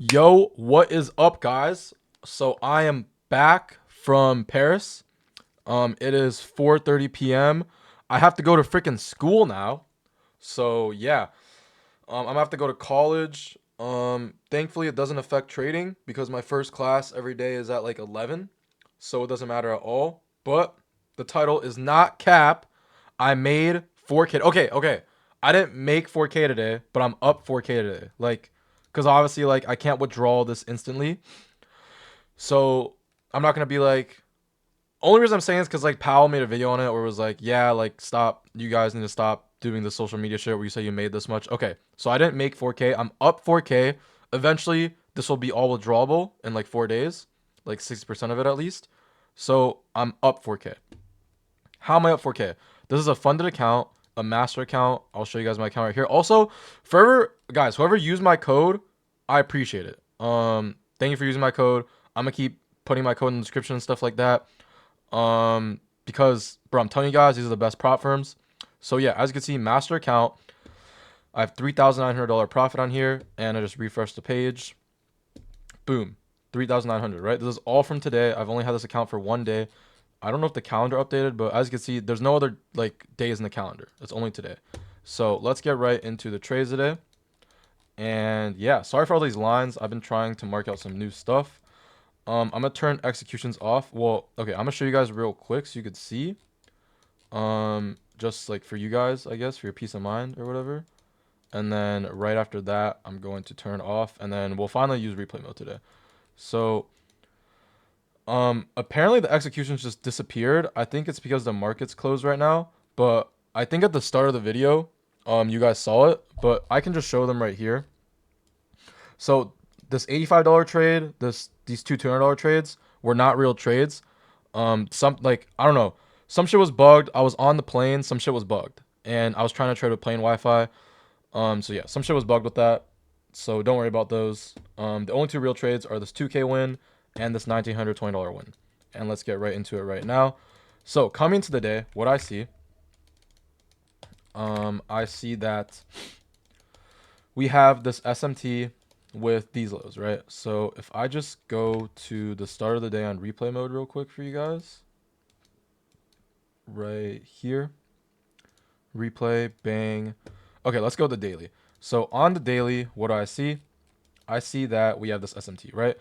Yo, what is up, guys? So I am back from Paris. It is 4:30 p.m. I have to go to freaking school now. So yeah, I'm gonna have to go to college. Thankfully it doesn't affect trading because my first class every day is at like 11, so it doesn't matter at all. But the title is not cap. I made 4K. Okay. I didn't make 4K today, but I'm up 4K today. Like, because obviously, like, I can't withdraw this instantly. So I'm not gonna be like. Only reason I'm saying is because like Powell made a video on it where it was like, yeah, like stop. You guys need to stop doing the social media shit where you say you made this much. Okay, so I didn't make 4K. I'm up 4K. Eventually, this will be all withdrawable in like 4 days, like 60% of it at least. So I'm up 4K. How am I up 4K? This is a funded account, a master account. I'll show you guys my account right here. Also, forever guys, whoever used my code, I appreciate it. Thank you for using my code. I'm gonna keep putting my code in the description and stuff like that. Because bro, I'm telling you guys, these are the best prop firms. So yeah, as you can see, master account. I have $3,900 profit on here, and I just refreshed the page. Boom, 3,900. Right, this is all from today. I've only had this account for 1 day. I don't know if the calendar updated, but as you can see, there's no other like days in the calendar. It's only today. So let's get right into the trades today. And yeah, sorry for all these lines. I've been trying to mark out some new stuff. I'm gonna turn executions off. Well, okay, I'm gonna show you guys real quick so you could see. Just like for you guys, I guess, for your peace of mind or whatever. And then right after that, I'm going to turn off, and then we'll finally use replay mode today. So apparently the executions just disappeared. I think it's because the market's closed right now, but I think at the start of the video, you guys saw it, but I can just show them right here. So this $85 trade, these two $200 trades were not real trades. Some like I don't know, some shit was bugged. I was on the plane, some shit was bugged, and I was trying to trade with plane Wi-Fi. So yeah, some shit was bugged with that. So don't worry about those. The only two real trades are this 2K win and this $1,920 win. And let's get right into it right now. So coming to the day, what I see that we have this SMT with these lows, right? So if I just go to the start of the day on replay mode real quick for you guys, right here, replay, bang. Okay, let's go to the daily. So on the daily, what do I see? I see that we have this SMT, right?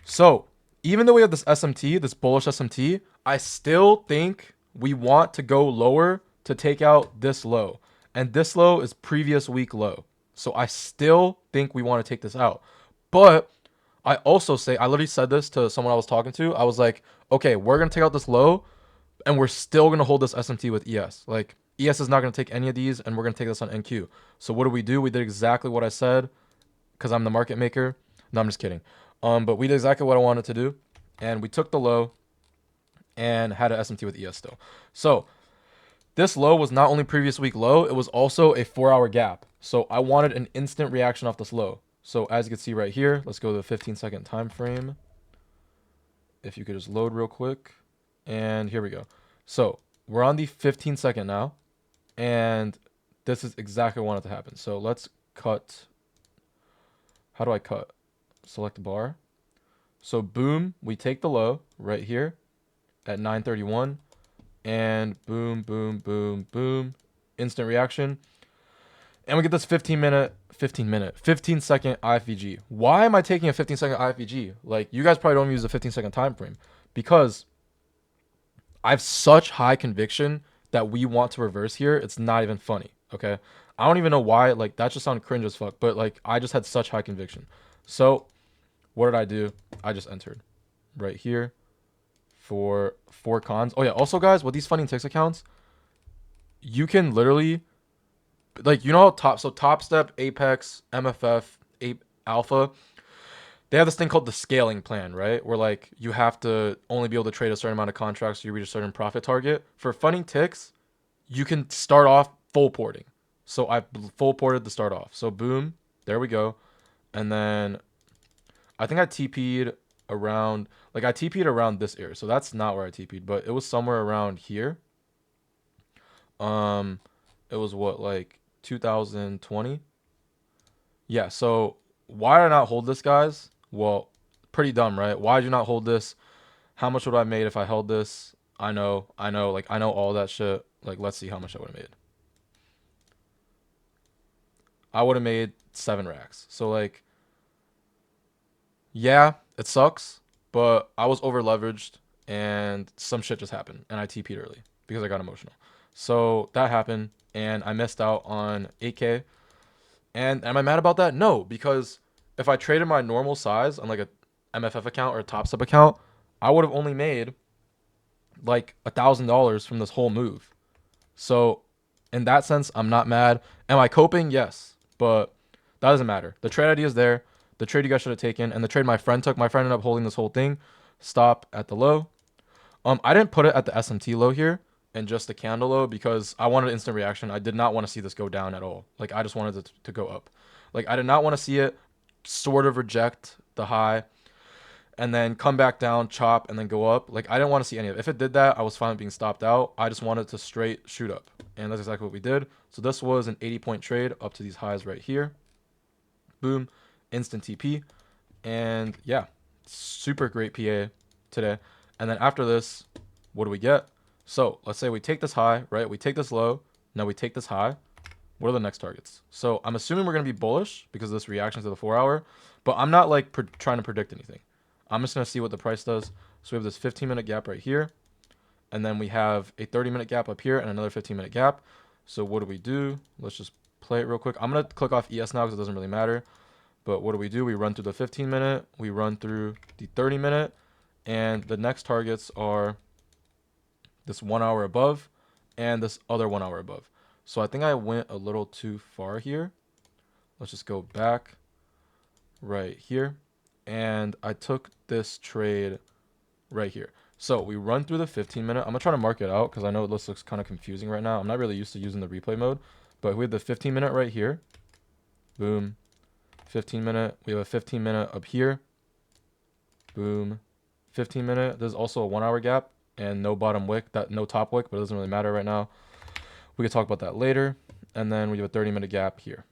So even though we have this SMT, this bullish SMT, I still think we want to go lower to take out this low. And this low is previous week low. So I still think we want to take this out. But I also say, I literally said this to someone I was talking to. I was like, okay, we're going to take out this low and we're still going to hold this SMT with ES. Like ES is not going to take any of these and we're going to take this on NQ. So what do? We did exactly what I said because I'm the market maker. No, I'm just kidding. But we did exactly what I wanted to do, and we took the low and had an SMT with ES still. So this low was not only previous week low, it was also a 4-hour gap. So I wanted an instant reaction off this low. So as you can see right here, let's go to the 15-second time frame. If you could just load real quick. And here we go. So we're on the 15-second now, and this is exactly what I wanted to happen. So let's cut. How do I cut? Select bar. So boom, we take the low right here at 9:31, and boom, boom, boom, boom, instant reaction, and we get this 15-second IFVG. Why am I taking a 15-second IFVG? Like, you guys probably don't use the 15-second time frame because I have such high conviction that we want to reverse here. It's not even funny. Okay, I don't even know why. Like, that just sounded cringe as fuck, but like I just had such high conviction. So what did I do? I just entered right here for 4 cons. Oh yeah, also guys, with these Fundingticks accounts, you can literally, like, you know how Top Step, Apex, MFF, Alpha, they have this thing called the scaling plan, right? Where like you have to only be able to trade a certain amount of contracts so you reach a certain profit target. For Fundingticks, you can start off full porting. So I full ported to start off. So boom, there we go. And then I think I TP'd around, like I TP'd around this area. So that's not where I TP'd, but it was somewhere around here. It was what, like 2020? Yeah, so why did I not hold this, guys? Well, pretty dumb, right? Why did you not hold this? How much would I have made if I held this? I know, like, I know all that shit. Like, let's see how much I would have made. I would have made 7 racks. So, like, yeah, it sucks, but I was over leveraged and some shit just happened and I TP'd early because I got emotional. So that happened and I missed out on 8K. And am I mad about that? No, because if I traded my normal size on like a MFF account or a Top Step account, I would have only made like $1,000 from this whole move. So in that sense, I'm not mad. Am I coping? Yes, but that doesn't matter. The trade idea is there. The trade you guys should have taken, and the trade my friend took. My friend ended up holding this whole thing. Stop at the low. I didn't put it at the SMT low here and just the candle low because I wanted instant reaction. I did not want to see this go down at all. Like I just wanted it to go up. Like I did not want to see it sort of reject the high and then come back down, chop, and then go up. Like I didn't want to see any of it. If it did that, I was fine with being stopped out. I just wanted to straight shoot up. And that's exactly what we did. So this was an 80-point trade up to these highs right here. Boom. Instant TP. And yeah, super great PA today. And then after this, what do we get? So let's say we take this high, right? We take this low. Now we take this high. What are the next targets? So I'm assuming we're going to be bullish because of this reaction to the 4-hour. But I'm not like trying to predict anything. I'm just going to see what the price does. So we have this 15-minute gap right here. And then we have a 30-minute gap up here and another 15-minute gap. So what do we do? Let's just play it real quick. I'm going to click off ES now because it doesn't really matter. But what do? We run through the 15-minute. We run through the 30-minute. And the next targets are this 1 hour above and this other 1 hour above. So I think I went a little too far here. Let's just go back right here. And I took this trade right here. So we run through the 15-minute. I'm going to try to mark it out because I know it looks kind of confusing right now. I'm not really used to using the replay mode. But we have the 15-minute right here. Boom. 15-minute. We have a 15-minute up here. Boom. 15-minute. There's also a 1 hour gap and no bottom wick. No top wick, but it doesn't really matter right now. We can talk about that later. And then we have a 30-minute gap here.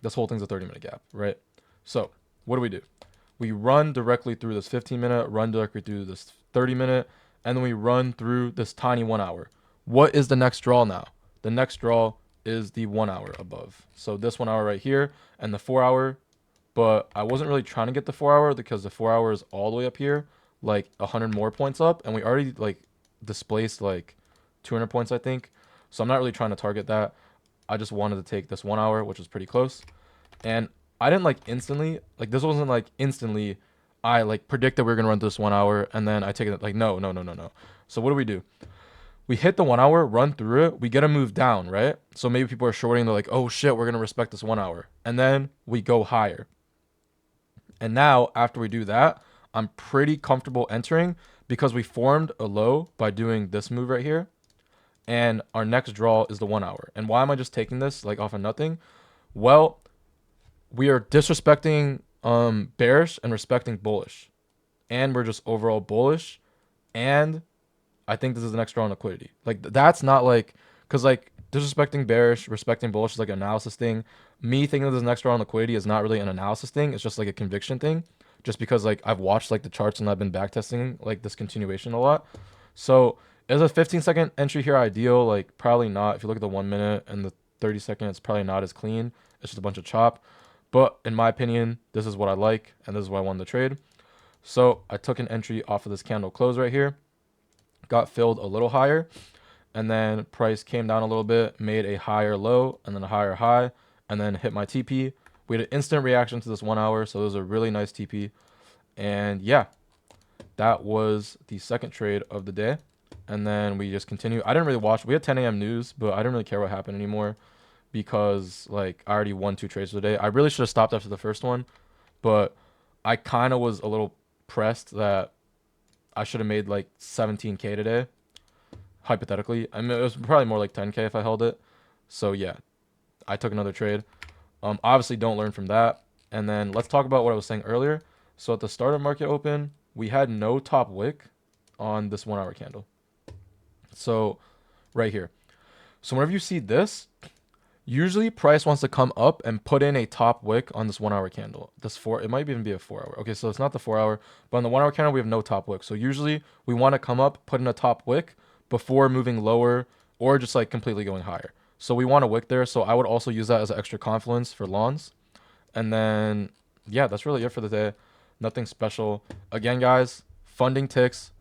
This whole thing's a 30-minute gap, right? So what do? We run directly through this 15-minute, run directly through this 30-minute, and then we run through this tiny 1 hour. What is the next draw now? The next draw is the 1 hour above. So this 1 hour right here and the 4 hour, but I wasn't really trying to get the 4 hour because the 4 hour is all the way up here, like 100 more points up, and we already like displaced like 200 points, I think. So I'm not really trying to target that. I just wanted to take this 1 hour, which was pretty close. And I didn't like instantly, like this wasn't like instantly, I like predicted we were going to run this 1 hour and then I take it like, no. So what do? We hit the 1 hour, run through it. We get a move down, right? So maybe people are shorting. They're like, oh shit, we're going to respect this 1 hour. And then we go higher. And now after we do that, I'm pretty comfortable entering because we formed a low by doing this move right here. And our next draw is the 1 hour. And why am I just taking this like off of nothing? Well, we are disrespecting bearish and respecting bullish. And we're just overall bullish. And I think this is the next draw on liquidity. Like that's not like, because like disrespecting bearish, respecting bullish is like an analysis thing. Me thinking this next draw on liquidity is not really an analysis thing. It's just like a conviction thing. Just because like I've watched like the charts and I've been backtesting like this continuation a lot. So is a 15-second entry here ideal? Like probably not. If you look at the 1 minute and the 30-second, it's probably not as clean. It's just a bunch of chop. But in my opinion, this is what I like, and this is what I wanted to trade. So I took an entry off of this candle close right here, got filled a little higher, and then price came down a little bit, made a higher low, and then a higher high, and then hit my TP. We had an instant reaction to this 1 hour, so it was a really nice TP. And yeah, that was the second trade of the day. And then we just continue. I didn't really watch. We had 10 a.m. news, but I didn't really care what happened anymore because like I already won 2 trades today. I really should have stopped after the first one, but I kind of was a little pressed that I should have made like 17K today, hypothetically. I mean, it was probably more like 10K if I held it. So yeah, I took another trade. Obviously don't learn from that. And then let's talk about what I was saying earlier. So at the start of market open, we had no top wick on this 1 hour candle. So right here. So whenever you see this, Usually price wants to come up and put in a top wick on this 1 hour candle. It might even be a 4 hour. Okay, so it's not the 4 hour, but on the 1 hour candle, we have no top wick. So usually we want to come up, put in a top wick before moving lower or just like completely going higher. So we want a wick there. So I would also use that as an extra confluence for longs. And then, yeah, that's really it for the day. Nothing special. Again, guys, Fundingticks,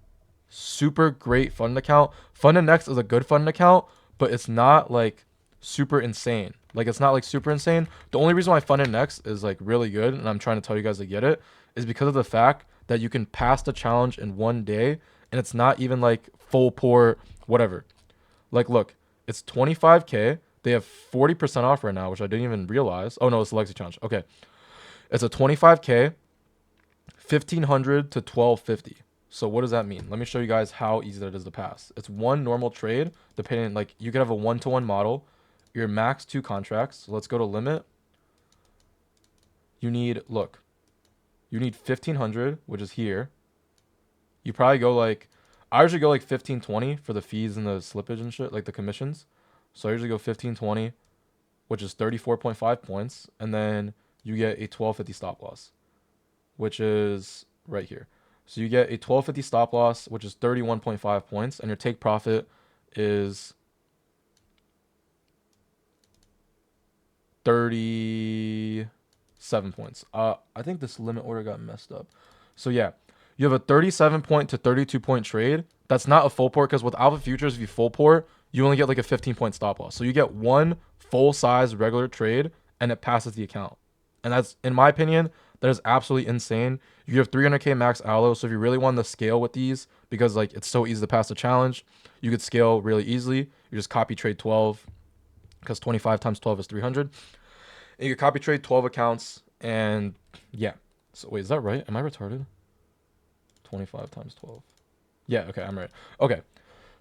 super great fund account. Fundednext is a good fund account, but it's not like super insane. Like it's not like super insane. The only reason why Fundednext is like really good, and I'm trying to tell you guys to get it, is because of the fact that you can pass the challenge in 1 day, and it's not even like full pour whatever. Like look, it's 25K. They have 40% off right now, which I didn't even realize. Oh no, it's the Legacy challenge. Okay, it's a 25K, 1500 to 1250. So what does that mean? Let me show you guys how easy that is to pass. It's one normal trade, depending, like you could have a 1-to-1 model, your max 2 contracts. So let's go to limit. You need 1500, which is here. You probably go like, I usually go like 1520 for the fees and the slippage and shit, like the commissions. So I usually go 1520, which is 34.5 points. And then you get a 1250 stop loss, which is right here. So you get a 1250 stop loss, which is 31.5 points, and your take profit is 37 points. I think this limit order got messed up. So yeah, you have a 37 point to 32 point trade. That's not a full port because with alpha futures, if you full port, you only get like a 15 point stop loss. So you get one full size regular trade and it passes the account. And that's, in my opinion, that is absolutely insane. You have 300K max allo. So if you really want to scale with these, because like it's so easy to pass the challenge, you could scale really easily. You just copy trade 12 because 25 times 12 is 300. And you could copy trade 12 accounts. And yeah. So wait, is that right? Am I retarded? 25 times 12. Yeah, okay, I'm right. Okay.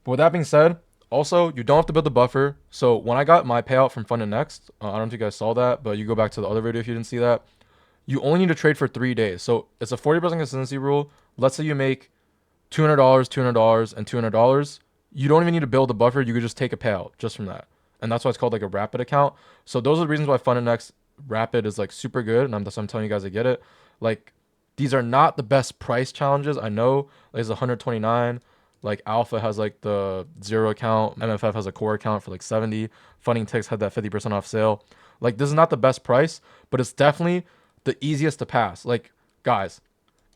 But with that being said, also, you don't have to build the buffer. So when I got my payout from Fundednext, I don't know if you guys saw that, but you go back to the other video if you didn't see that. You only need to trade for 3 days. So it's a 40% consistency rule. Let's say you make $200, $200, and $200. You don't even need to build a buffer. You could just take a payout just from that. And that's why it's called like a rapid account. So those are the reasons why Fundednext rapid is like super good. And I'm telling you guys to get it. Like these are not the best price challenges. I know like it's 129. Like Alpha has like the 0 account. MFF has a core account for like 70. Fundingticks had that 50% off sale. Like this is not the best price, but it's definitely the easiest to pass. Like guys,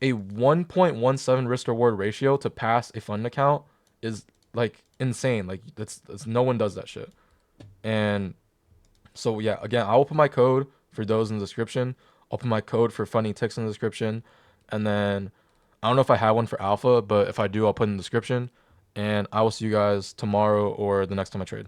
a 1.17 risk reward ratio to pass a fund account is like insane. Like that's no one does that shit. And so yeah, again, I will put my code for those in the description. I'll put my code for Fundingticks in the description. And then I don't know if I have one for Alpha, but if I do, I'll put in the description. And I will see you guys tomorrow or the next time I trade.